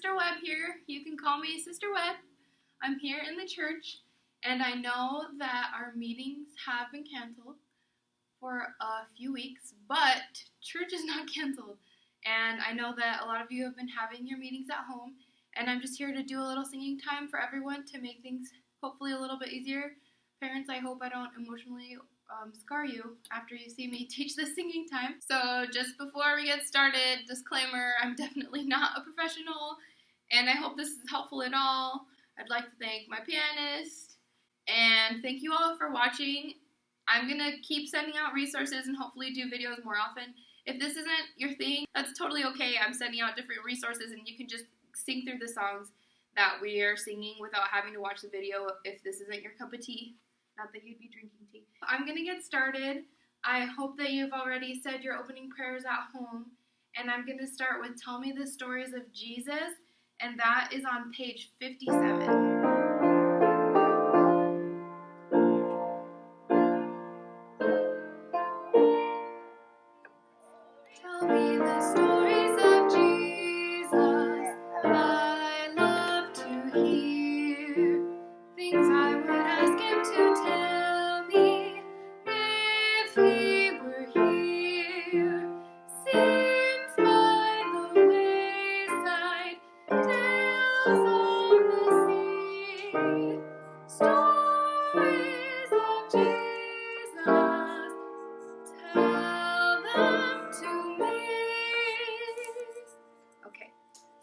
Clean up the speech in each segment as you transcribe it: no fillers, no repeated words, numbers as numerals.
Sister Webb here. You can call me Sister Webb. I'm here in the church, and I know that our meetings have been canceled for a few weeks, but church is not canceled. And I know that a lot of you have been having your meetings at home, and I'm just here to do a little singing time for everyone to make things hopefully a little bit easier. Parents, I hope I don't emotionally scar you after you see me teach this singing time. So just before we get started, disclaimer, I'm definitely not a professional, and I hope this is helpful at all. I'd like to thank my pianist, and thank you all for watching. I'm going to keep sending out resources and hopefully do videos more often. If this isn't your thing, that's totally okay. I'm sending out different resources, and you can just sing through the songs that we are singing without having to watch the video if this isn't your cup of tea. Not that you'd be drinking tea. I'm going to get started. I hope that you've already said your opening prayers at home. And I'm going to start with Tell Me the Stories of Jesus, and that is on page 57.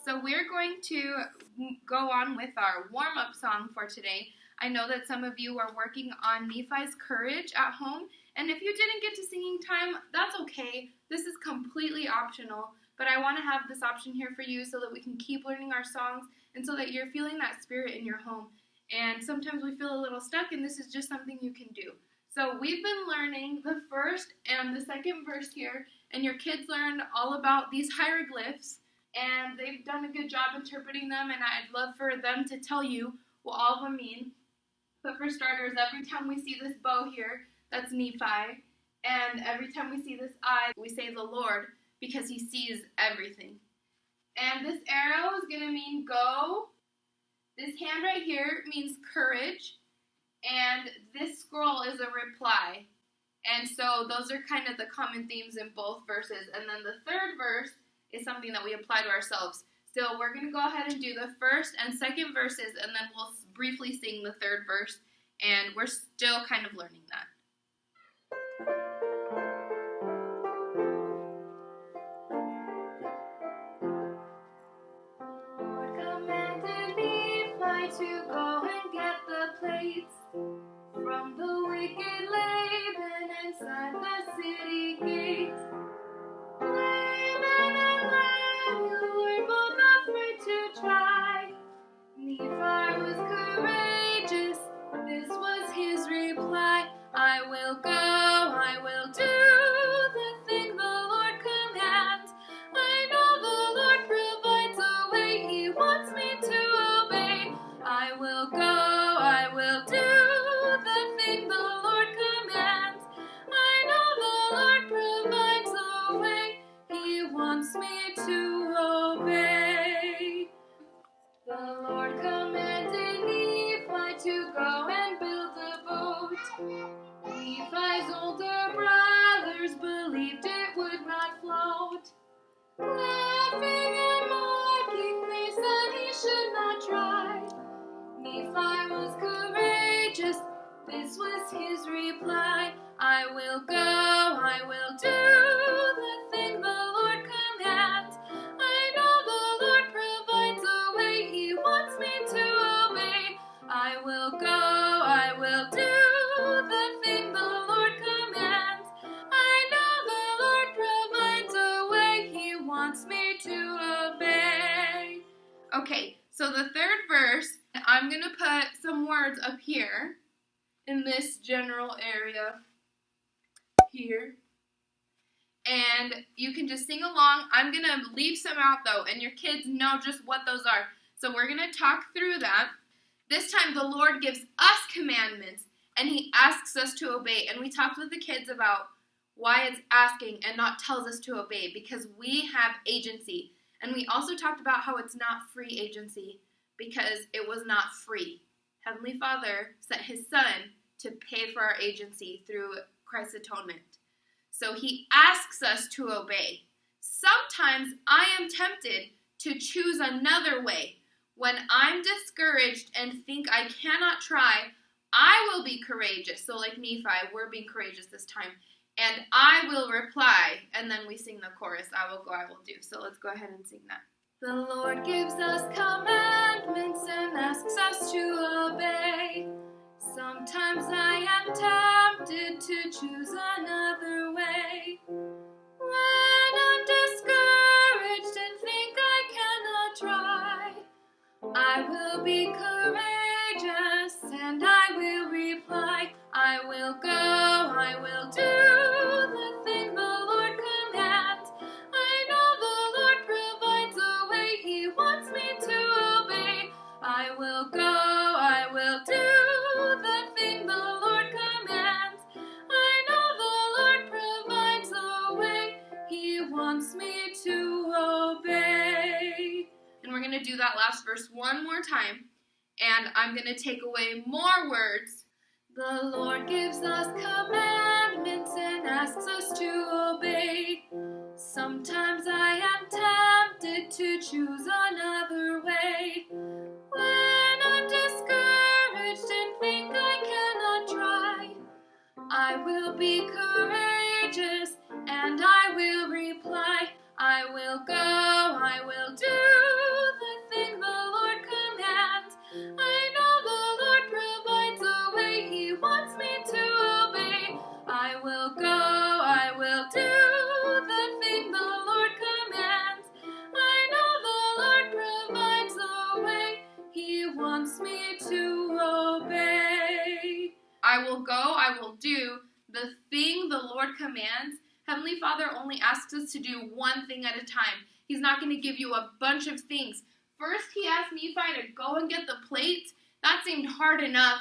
So we're going to go on with our warm-up song for today. I know that some of you are working on Nephi's Courage at home, and if you didn't get to singing time, that's okay. This is completely optional, but I want to have this option here for you so that we can keep learning our songs and so that you're feeling that spirit in your home. And sometimes we feel a little stuck, and this is just something you can do. So we've been learning the first and the second verse here, and your kids learned all about these hieroglyphs, and they've done a good job interpreting them, and I'd love for them to tell you what all of them mean. But for starters, every time we see this bow here, that's Nephi, and every time we see this eye, we say the Lord, because he sees everything. And this arrow is going to mean go. This hand right here means courage, and this scroll is a reply. And so those are kind of the common themes in both verses. And then the third verse is something that we apply to ourselves. So we're going to go ahead and do the first and second verses, and then we'll briefly sing the third verse, and we're still kind of learning that. Lord commanded Nephi to go and get the plates from the wicked Laban inside the city gate. To try. Nephi was courageous, this was his reply. I will go, I will do the thing the Lord commands. I know the Lord provides a way, he wants me to obey. I will go, I will do the thing the Lord commands. I know the Lord provides a way, he wants me to obey. The Lord commanded Nephi to go and build a boat. Nephi's older brothers believed it would not float. Laughing and mocking, they said he should not try. Nephi was courageous, this was his reply. I will go, I will do the thing the Lord commands. I know the Lord provides a way, he wants me to obey. I will go, I will do the thing the Lord commands. I know the Lord provides a way, he wants me to obey. Okay, so the third verse, I'm going to put some words up here in this general area here. And you can just sing along. I'm going to leave some out, though, and your kids know just what those are. So we're going to talk through that. This time the Lord gives us commandments, and he asks us to obey. And we talked with the kids about why it's asking and not tells us to obey, because we have agency. And we also talked about how it's not free agency because it was not free. Heavenly Father sent his Son to pay for our agency through Christ's atonement. So he asks us to obey. Sometimes I am tempted to choose another way. When I'm discouraged and think I cannot try, I will be courageous. So like Nephi, we're being courageous this time. And I will reply. And then we sing the chorus, I will go, I will do. So let's go ahead and sing that. The Lord gives us commandments and asks us to obey. Sometimes I am tempted to choose another way. When I'm discouraged and think I cannot try, I will be courageous and I will reply. I will go, I will do the thing the Lord commands. I know the Lord provides a way He wants me to obey. I will go, I will do the thing the Lord commands. I know the Lord provides a way He wants me to obey. And we're going to do that last verse one more time. And I'm going to take away more words. The Lord gives us commandments and asks us to obey. Sometimes I am tempted to choose another way. When I'm discouraged and think I cannot try, I will be courageous and I will reply. I will go, I will do the thing the Lord commands. I know the Lord provides a way He wants me to obey. I will go, I will do the thing the Lord commands. I know the Lord provides a way He wants me to obey. I will go, I will do the thing the Lord commands. Heavenly Father only asks us to do one thing at a time. He's not going to give you a bunch of things. First, he asked Nephi to go and get the plates. That seemed hard enough.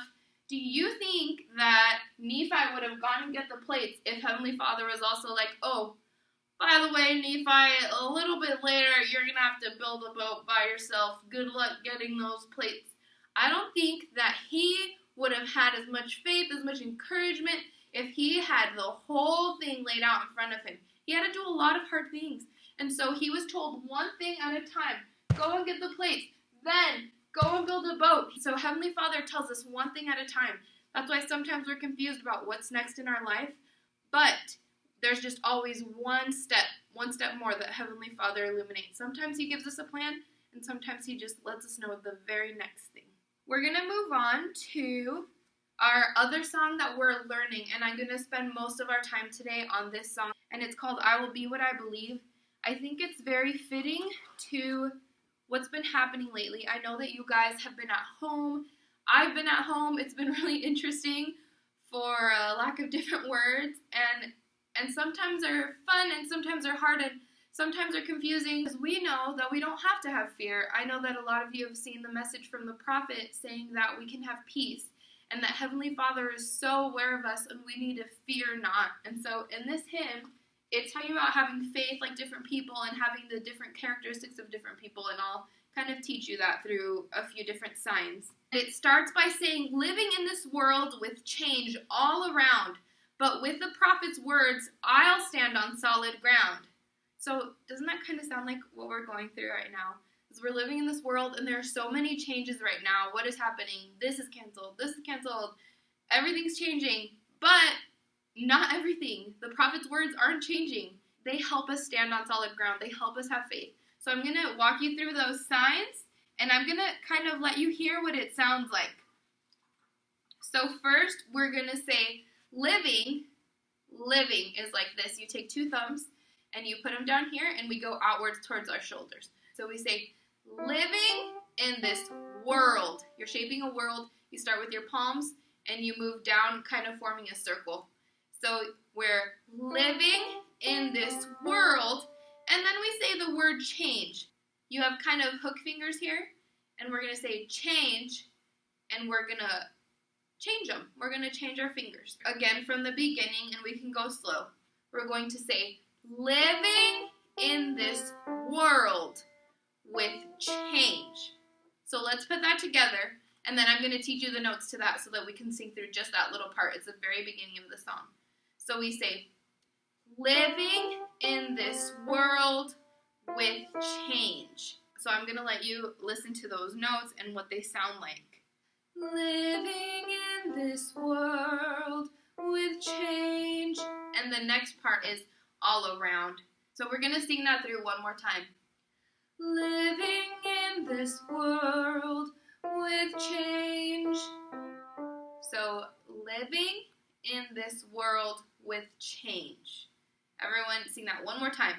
Do you think that Nephi would have gone and get the plates if Heavenly Father was also like, oh, by the way, Nephi, a little bit later, you're going to have to build a boat by yourself. Good luck getting those plates. I don't think that he would have had as much faith, as much encouragement, if he had the whole thing laid out in front of him. He had to do a lot of hard things. And so he was told one thing at a time. Go and get the plates. Then go and build a boat. So Heavenly Father tells us one thing at a time. That's why sometimes we're confused about what's next in our life. But there's just always one step more that Heavenly Father illuminates. Sometimes he gives us a plan, and sometimes he just lets us know the very next thing. We're going to move on to our other song that we're learning, and I'm going to spend most of our time today on this song, and it's called I Will Be What I Believe. I think it's very fitting to what's been happening lately. I know that you guys have been at home. I've been at home. It's been really interesting for lack of different words, and sometimes they're fun and sometimes they're hard and sometimes they're confusing, because we know that we don't have to have fear. I know that a lot of you have seen the message from the prophet saying that we can have peace, and that Heavenly Father is so aware of us and we need to fear not. And so in this hymn, it's talking about having faith like different people and having the different characteristics of different people, and I'll kind of teach you that through a few different signs. It starts by saying, living in this world with change all around, but with the prophet's words, I'll stand on solid ground. So doesn't that kind of sound like what we're going through right now? Because we're living in this world and there are so many changes right now. What is happening? This is canceled. This is canceled. Everything's changing, but not everything. The prophet's words aren't changing. They help us stand on solid ground. They help us have faith. So I'm going to walk you through those signs, and I'm going to kind of let you hear what it sounds like. So first, we're going to say living. Living is like this. You take two thumbs, and you put them down here, and we go outwards towards our shoulders. So we say, living in this world. You're shaping a world. You start with your palms, and you move down, kind of forming a circle. So we're living in this world, and then we say the word change. You have kind of hook fingers here, and we're going to say change, and we're going to change them. We're going to change our fingers. Again, from the beginning, and we can go slow. We're going to say living in this world. with change. So let's put that together, and then I'm going to teach you the notes to that so that we can sing through just that little part. It's the very beginning of the song. So we say, living in this world with change. So I'm going to let you listen to those notes and what they sound like. Living in this world with change. And the next part is all around. So we're going to sing that through one more time. Living in this world with change. So, living in this world with change. Everyone sing that one more time.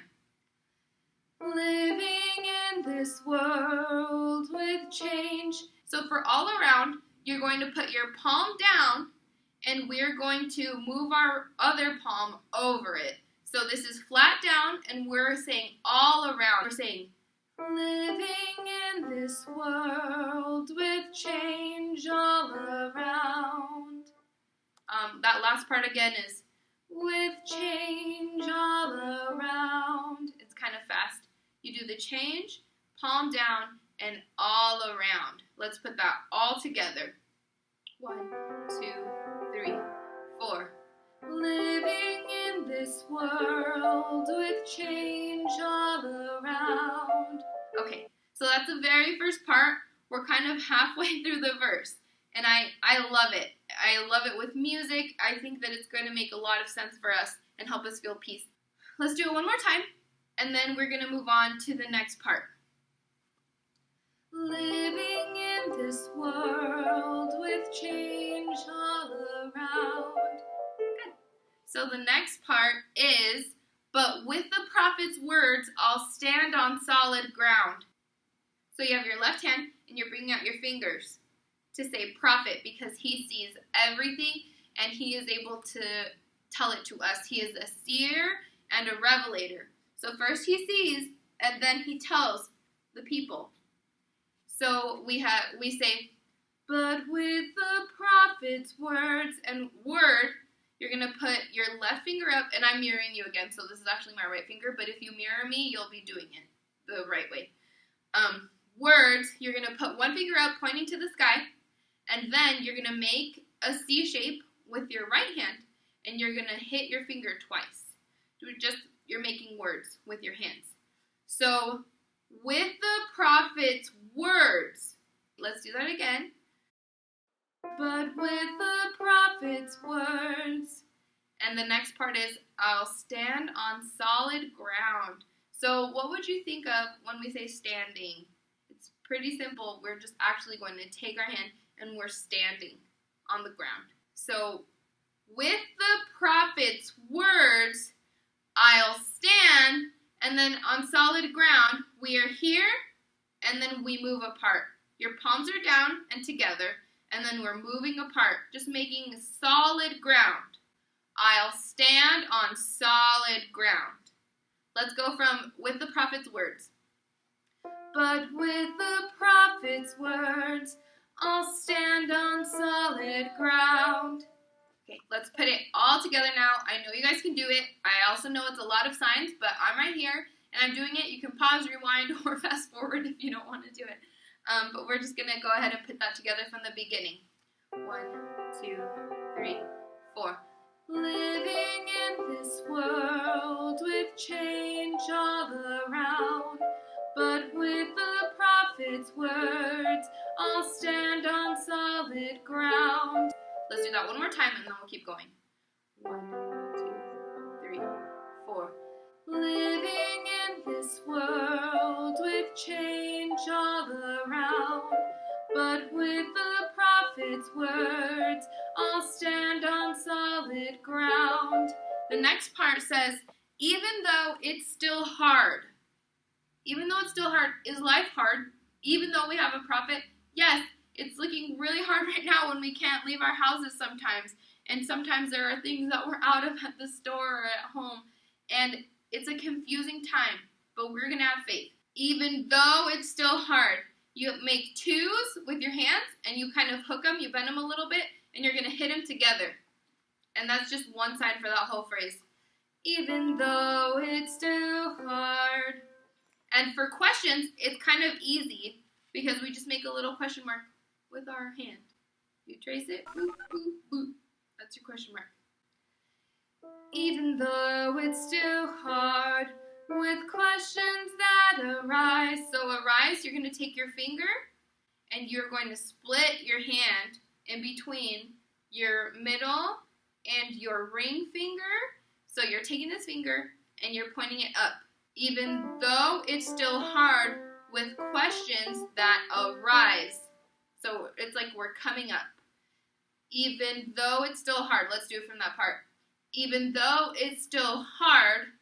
Living in this world with change. So for all around, you're going to put your palm down, and we're going to move our other palm over it. So this is flat down, and we're saying all around. We're saying, living in this world with change all around. That last part again is, with change all around. It's kind of fast. You do the change, palm down, and all around. Let's put that all together. 1, 2, 3, 4. Living in this world with change all around. Okay, so that's the very first part. We're kind of halfway through the verse, and I love it. I love it with music. I think that it's going to make a lot of sense for us and help us feel peace. Let's do it one more time, and then we're going to move on to the next part. Living in this world with change all around. Good. So the next part is, but with the prophet's words, I'll stand on solid ground. So you have your left hand, and you're bringing out your fingers to say prophet, because he sees everything, and he is able to tell it to us. He is a seer and a revelator. So first he sees, and then he tells the people. So we say, but with the prophet's words, and word, you're going to put your left finger up, and I'm mirroring you again, so this is actually my right finger, but if you mirror me, you'll be doing it the right way. Words, you're going to put one finger up pointing to the sky, and then you're going to make a C shape with your right hand, and you're going to hit your finger twice. You're making words with your hands. So, with the prophet's words, let's do that again. But with the prophet's words, and the next part is, I'll stand on solid ground. So, what would you think of when we say standing? It's pretty simple. We're just actually going to take our hand and we're standing on the ground. So, with the prophet's words, I'll stand, and then on solid ground, we are here, and then we move apart. Your palms are down and together, and then we're moving apart, just making solid ground. I'll stand on solid ground. Let's go from with the prophet's words. But with the prophet's words, I'll stand on solid ground. Okay, let's put it all together now. I know you guys can do it. I also know it's a lot of signs, but I'm right here, and I'm doing it. You can pause, rewind, or fast forward if you don't want to do it. But we're just going to go ahead and put that together from the beginning. 1, 2, 3, 4. Living in this world with change all around, but with the prophet's words, I'll stand on solid ground. Let's do that one more time, and then we'll keep going. 1, 2, 3, 4. Living in this world with change all around, but with the prophet's words, I'll stand on solid ground. The next part says, even though it's still hard. Even though it's still hard, is life hard? Even though we have a prophet? Yes, it's looking really hard right now when we can't leave our houses sometimes. And sometimes there are things that we're out of at the store or at home. And it's a confusing time, but we're going to have faith. Even though it's still hard, you make twos with your hands, and you kind of hook them, you bend them a little bit, and you're going to hit them together. And that's just one side for that whole phrase. Even though it's still hard. And for questions, it's kind of easy because we just make a little question mark with our hand. You trace it, boop, boop, boop. That's your question mark. Even though it's still hard with questions that arise. So arise, you're going to take your finger and you're going to split your hand in between your middle and your ring finger. So you're taking this finger and you're pointing it up. Even though it's still hard with questions that arise. So it's like we're coming up. Even though it's still hard. Let's do it from that part. Even though it's still hard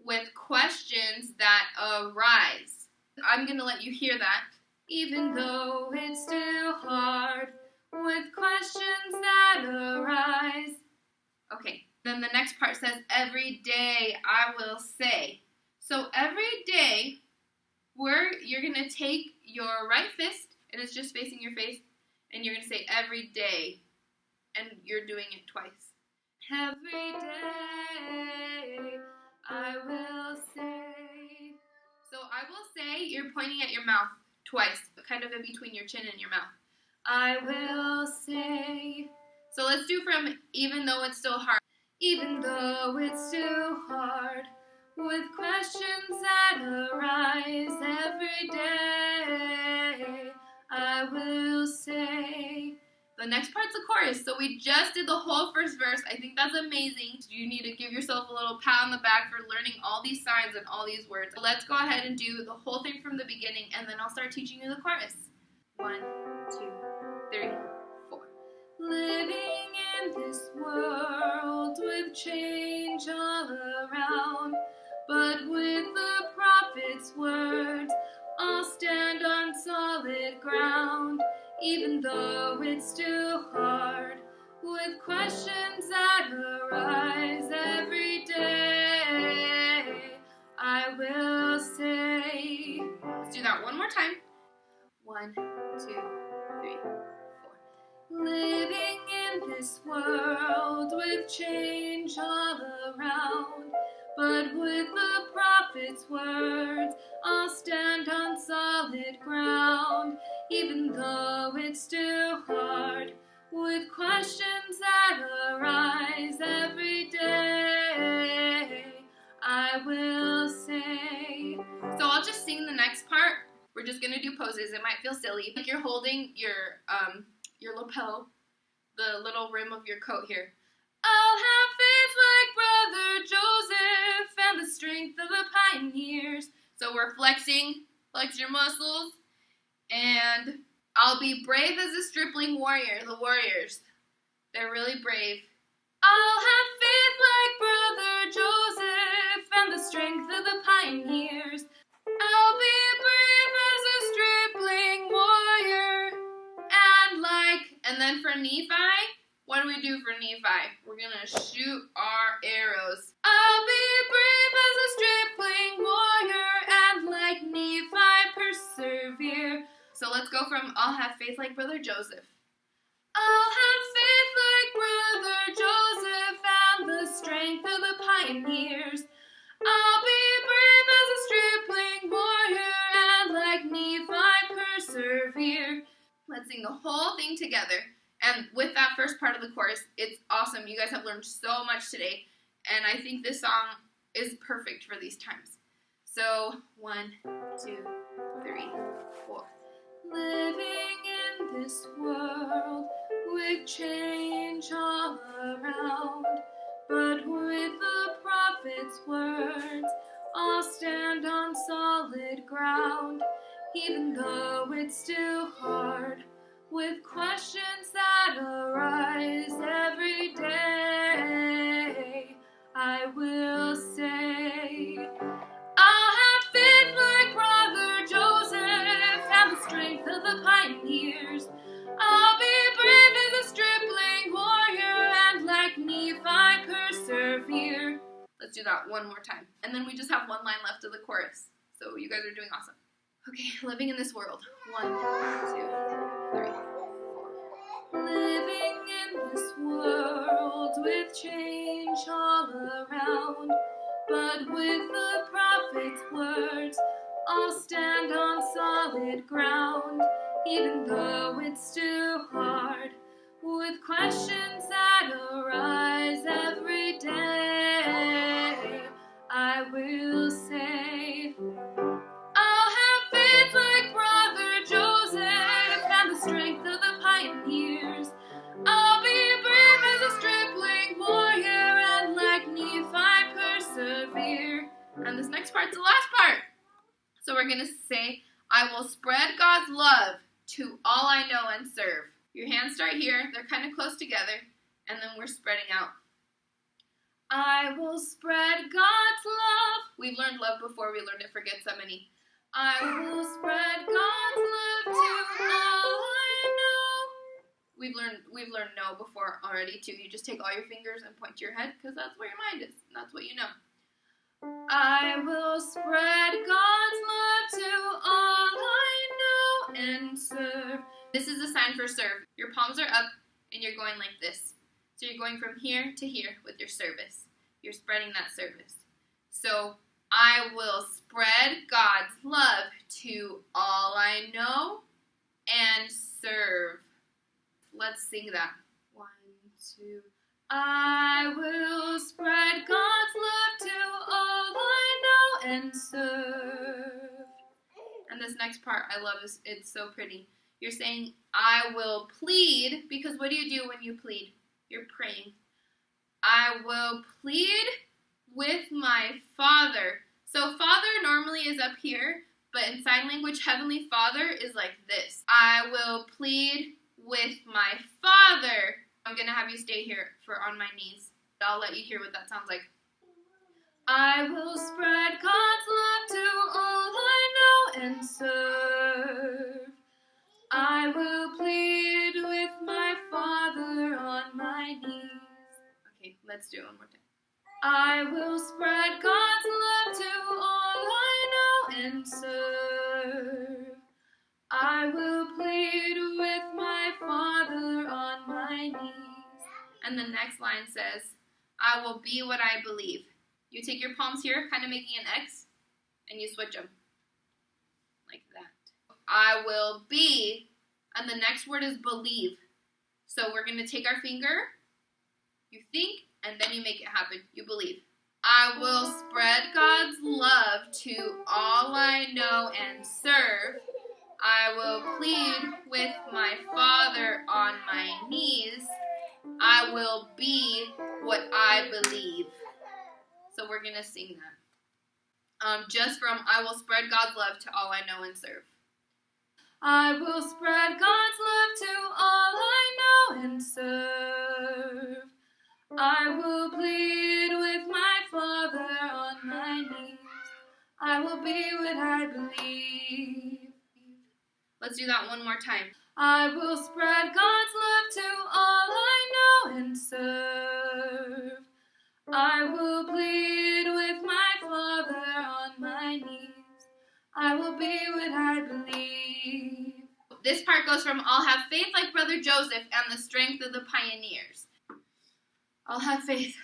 with questions that arise. I'm going to let you hear that. Even though it's still hard with questions that arise. Okay, then the next part says, every day I will say. So every day, you're going to take your right fist, and it's just facing your face, and you're going to say every day, and you're doing it twice. Every day I will say. So I will say, you're pointing at your mouth twice, kind of in between your chin and your mouth. I will say. So let's do from even though it's still hard. Even though it's still hard with questions that arise every day, I will say. The next part's the chorus, so we just did the whole first verse. I think that's amazing. You need to give yourself a little pat on the back for learning all these signs and all these words. Let's go ahead and do the whole thing from the beginning, and then I'll start teaching you the chorus. 1, 2, 3, 4. Living in this world with change all around, but with the prophet's words, I'll stand on solid ground. Even though it's still hard with questions that arise every day, I will say. Let's do that one more time. 1, 2, 3, 4. Living in this world with change all around, but with the prophet's words, I'll stand on solid ground. Even though it's still hard with questions that arise every day, I will say. So I'll just sing the next part. We're just gonna do poses. It might feel silly. Like you're holding your lapel, the little rim of your coat here. I'll have faith like Brother Joseph and the strength of the pioneers. So we're flexing, flex your muscles. And I'll be brave as a stripling warrior, the warriors. They're really brave. I'll have faith like Brother Joseph and the strength of the pioneers. I'll be brave as a stripling warrior. And then for Nephi, what do we do for Nephi? We're going to shoot our arrows. I'll be brave as a stripling warrior, and like Nephi persevere. So let's go from I'll have faith like Brother Joseph. I'll have faith like Brother Joseph and the strength of the pioneers. I'll be brave as a stripling warrior, and like Nephi persevere. Let's sing the whole thing together. And with that first part of the chorus, it's awesome. You guys have learned so much today, and I think this song is perfect for these times. So 1, 2, 3, 4. Living in this world with change all around, but with the prophet's words, I'll stand on solid ground. Even though it's still hard with questions that arise every day, I will say, I'll have faith like Brother Joseph and the strength of the pioneers. I'll be brave as a stripling warrior, and like Nephi persevere. Let's do that one more time. And then we just have one line left of the chorus. So you guys are doing awesome. Okay, living in this world. 1, 2, 3, 4. Living in this world with change all around, but with the prophet's words, I'll stand on solid ground, even though it's too hard, with questions that arise every day. I will say, I'll have faith like Brother Joseph and the strength of the pioneers. I'll be brave as a stripling warrior and like Nephi persevere. And this next part's the last part. So we're going to say, I will spread God's love to all I know and serve. Your hands start here. They're kind of close together. And then we're spreading out. I will spread God's love. We've learned love before. We learned it for Get Somebody. I will spread God's love to all I know. We've learned know before already too. You just take all your fingers and point to your head because that's where your mind is. And that's what you know. I will spread God's love to all I know and serve. This is a sign for serve. Your palms are up and you're going like this. So you're going from here to here with your service. You're spreading that service. So I will spread God's love to all I know and serve. Let's sing that. 1, 2. I will spread God's love to all I know and serve. And this next part I love. It's so pretty. You're saying, I will plead, because what do you do when you plead? You're praying. I will plead with my Father. So Father normally is up here, but in sign language, Heavenly Father is like this. I will plead with my Father. I'm going to have you stay here for on my knees. I'll let you hear what that sounds like. I will spread God's love to all I know and serve. I will plead with my Father on my knees. Okay, let's do it one more time. I will spread God's love to all I know and serve. I will plead with my Father on my knees. And the next line says, I will be what I believe. You take your palms here, kind of making an X, and you switch them. Like that. I will be, and the next word is believe. So we're going to take our finger, you think, and then you make it happen. You believe. I will spread God's love to all I know and serve. I will plead with my Father on my knees. I will be what I believe. So we're going to sing that. Just from I will spread God's love to all I know and serve. I will spread God's love to all I know and serve. I will plead with my Father on my knees. I will be what I believe. Let's do that one more time. I will spread God's love to all I know and serve. I will plead with my Father on my knees. I will be what I believe. This part goes from I'll have faith like Brother Joseph and the strength of the pioneers. I'll have faith.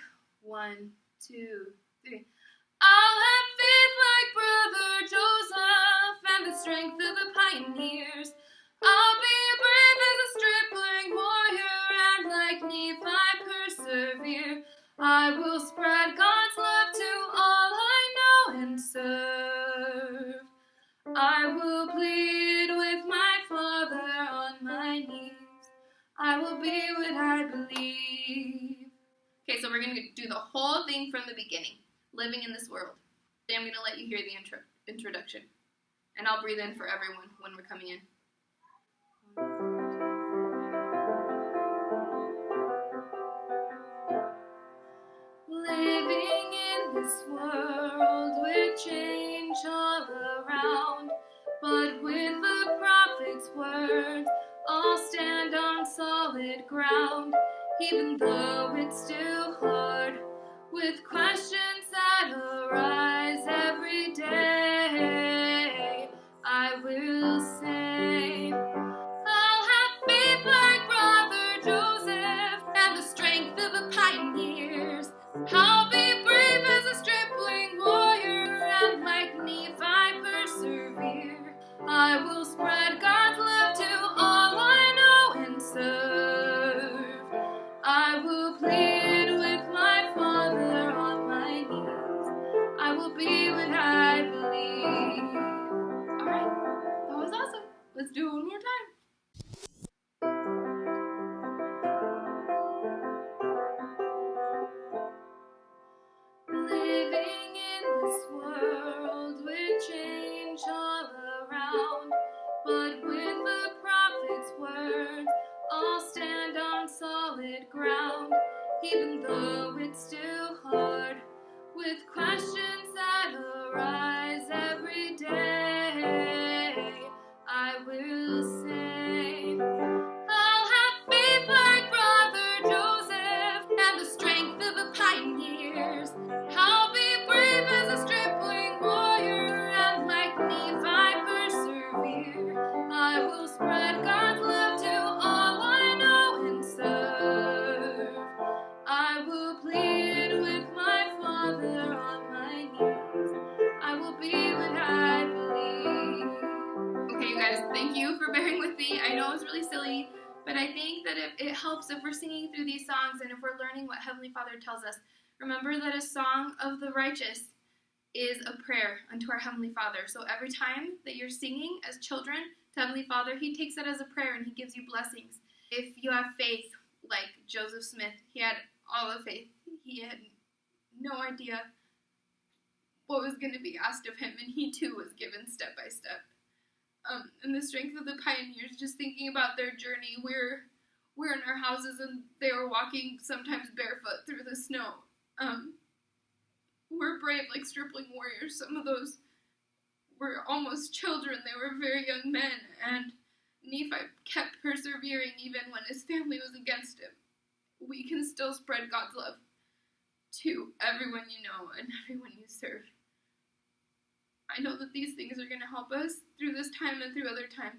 1, 2, 3. I'll have faith like Brother Joseph and the strength of the pioneers. I'll be brave as a stripling warrior and like Nephi persevere. I will spread God's love to all I know and serve. I will plead with my Father on my knees. I will be what I believe. Okay, so we're going to do the whole thing from the beginning. Living in this world. Today I'm going to let you hear the introduction. And I'll breathe in for everyone when we're coming in. Living in this world with change all around, but with the prophet's words, I'll stand on solid ground, even though it's still hard, with questions that arise every day. I will say, I'll have faith like Brother Joseph and the strength of the pioneers. I'll be brave as a stripling warrior and like Nephi persevere. But I think that it helps if we're singing through these songs and if we're learning what Heavenly Father tells us. Remember that a song of the righteous is a prayer unto our Heavenly Father. So every time that you're singing as children to Heavenly Father, He takes it as a prayer and He gives you blessings. If you have faith, like Joseph Smith, he had all the faith. He had no idea what was going to be asked of him, and he too was given step by step. And the strength of the pioneers, just thinking about their journey, we're in our houses and they were walking sometimes barefoot through the snow. We're brave like stripling warriors. Some of those were almost children. They were very young men, and Nephi kept persevering even when his family was against him. We can still spread God's love to everyone you know and everyone you serve. I know that these things are going to help us through this time and through other times.